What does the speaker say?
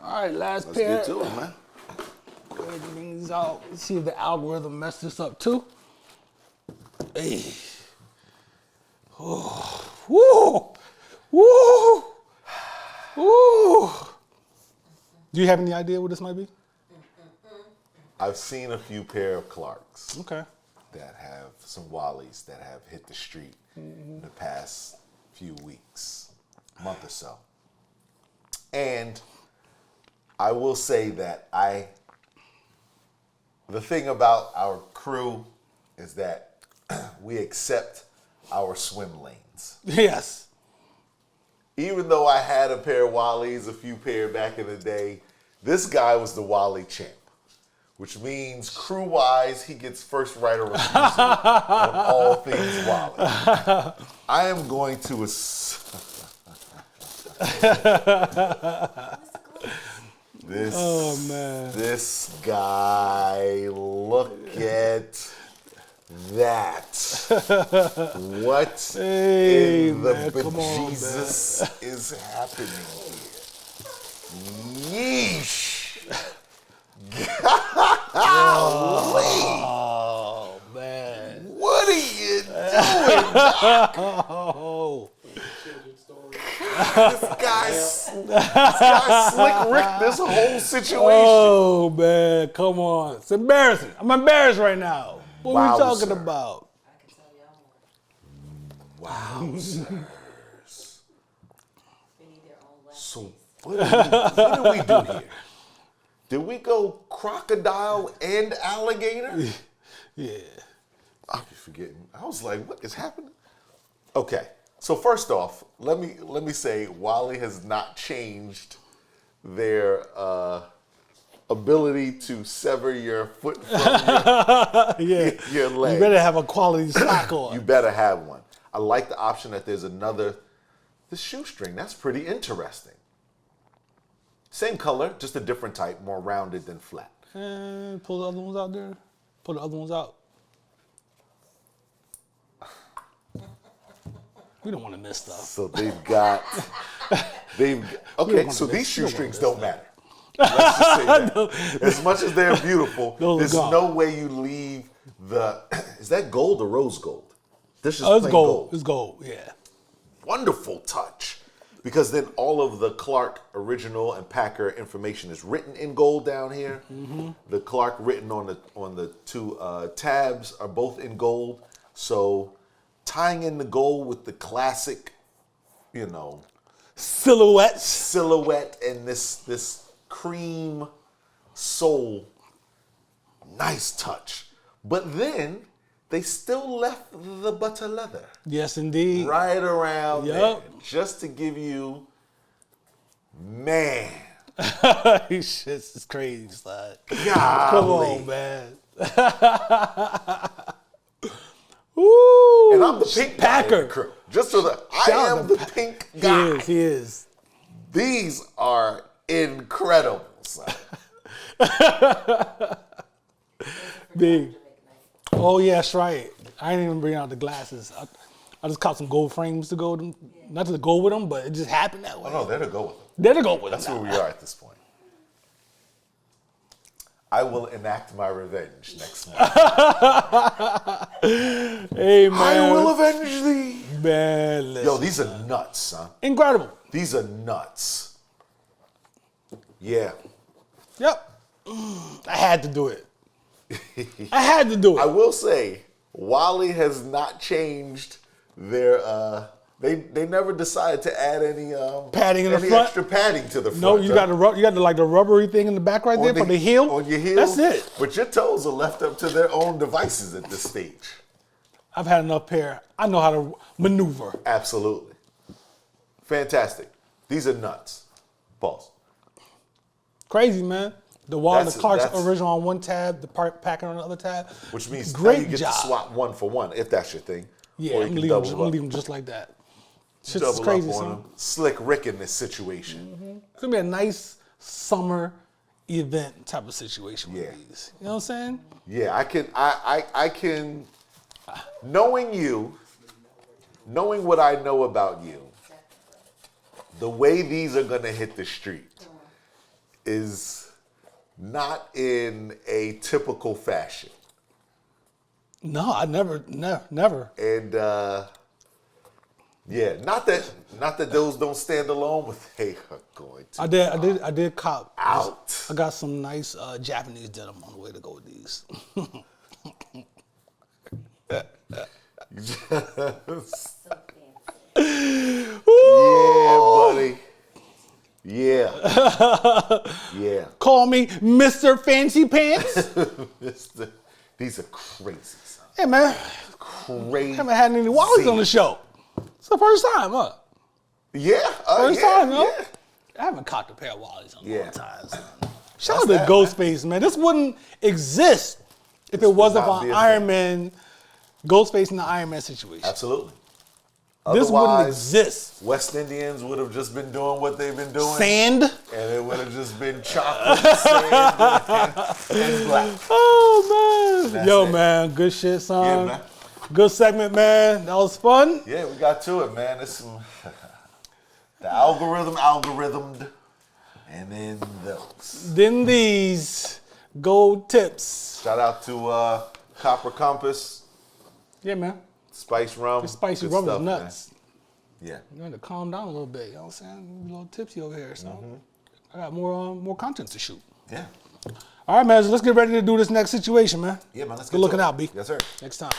All right, last Let's pair. get to it, man. Go ahead and bring these out. Let's see if the algorithm messed this up too. Hey. Oh. Woo! Woo! Woo! Do you have any idea what this might be? I've seen a few pair of Clarks. Okay. That have some Wallies that have hit the street in the past few weeks, month or so. And I will say that the thing about our crew is that we accept our swim lanes. Yes. Even though I had a pair of Wallies, a few pair back in the day, this guy was the Wally champ, which means crew-wise, he gets first right of refusal on all things Wally. I am going to this guy, look at that. What in the bejesus is happening here? Yeesh. Oh, man. What are you doing, Doc? Oh. This guy slick Rick this whole situation. Oh, man. Come on. It's embarrassing. I'm embarrassed right now. What are we talking about? I can tell y'all more. Wowzers. They need their own left. So what did we do here? Did we go crocodile and alligator? Yeah. I be forgetting. I was like, what is happening? Okay. So first off, let me say Wally has not changed their ability to sever your foot from your leg. You better have a quality sock on. You better have one. I like the option that there's the shoestring. That's pretty interesting. Same color, just a different type, more rounded than flat. And pull the other ones out there. Pull the other ones out. We don't want to miss stuff. So okay, so these shoestrings don't matter. Let's just say that. As much as they're beautiful, there's no way you leave is that gold or rose gold? This is plain gold. It's gold, yeah. Wonderful touch. Because then all of the Clark original and Packer information is written in gold down here. Mm-hmm. The Clark written on the two tabs are both in gold. So tying in the gold with the classic, silhouette and this cream sole, nice touch. But then they still left the butter leather. Yes, indeed. Right around there, just to give you, man. This is crazy, slide. Golly. Come on, man. Woo. And I'm the pink Packer crew. Just so that I am the pink guy. He is. These are incredible, son. Big. Oh, yeah, that's right. I didn't even bring out the glasses. I just caught some gold frames to go with them. Not to go with them, but it just happened that way. Oh, no, they're to go with them. They're to go with them. That's where we are at this point. I will enact my revenge next month. Hey, man. I will avenge thee. Man, listen. Yo, these are nuts, son. Incredible. These are nuts. Yeah. Yep. I had to do it. I had to do it. I will say, Wally has not changed their. They never decided to add any padding in the front. Extra padding to the front. No, you got the rubbery thing in the back right there for the heel. On your heel. That's it. But your toes are left up to their own devices at this stage. I've had enough pair. I know how to maneuver. Absolutely. Fantastic. These are nuts. Pause. Crazy, man. The Clarks original on one tab, the Packer on the other tab. Which means great you get job. to swap one for one, if that's your thing. Yeah, I'm gonna leave them just like that. Shit's crazy, son. Slick Rick in this situation. Mm-hmm. It's gonna be a nice summer event type of situation with these. You know what I'm saying? Yeah, I can knowing what I know about you, the way these are gonna hit the street, is not in a typical fashion. No, I never. And yeah, not that those don't stand alone, but they are going to I did cop out. I got some nice Japanese denim on the way to go with these. So fancy. Yeah, buddy. Yeah. Yeah. Call me Mr. Fancy Pants. These are crazy, son. Hey man, Crazy. haven't had any Wallies on the show. It's the first time, huh? Yeah. First yeah, time, huh? yeah. I haven't copped a pair of Wallies in a long time. Son. Shout out to that, Ghostface, man. This wouldn't exist if it wasn't not for be a Iron thing. Man, Ghostface in the Iron Man situation. Absolutely. This wouldn't Otherwise, exist. West Indians would have just been doing what they've been doing. Sand. And it would have just been chocolate, sand, and black. Oh man. That's Yo it. man, good shit, son. Yeah, man. Good segment, man. That was fun. Yeah, we got to it, man. It's some the algorithmed, and then those. Then these gold tips. Shout out to Copper Compass, Yeah, man. Spice Rum. This spicy Good rum is stuff, man. nuts. Yeah. You got to calm down a little bit. You know what I'm saying? You a little tipsy over here, so I got more content to shoot. Yeah. All right, man. So let's get ready to do this next situation, man. Yeah, man. Let's Good get looking to it. out, B. Yes, sir. Next time.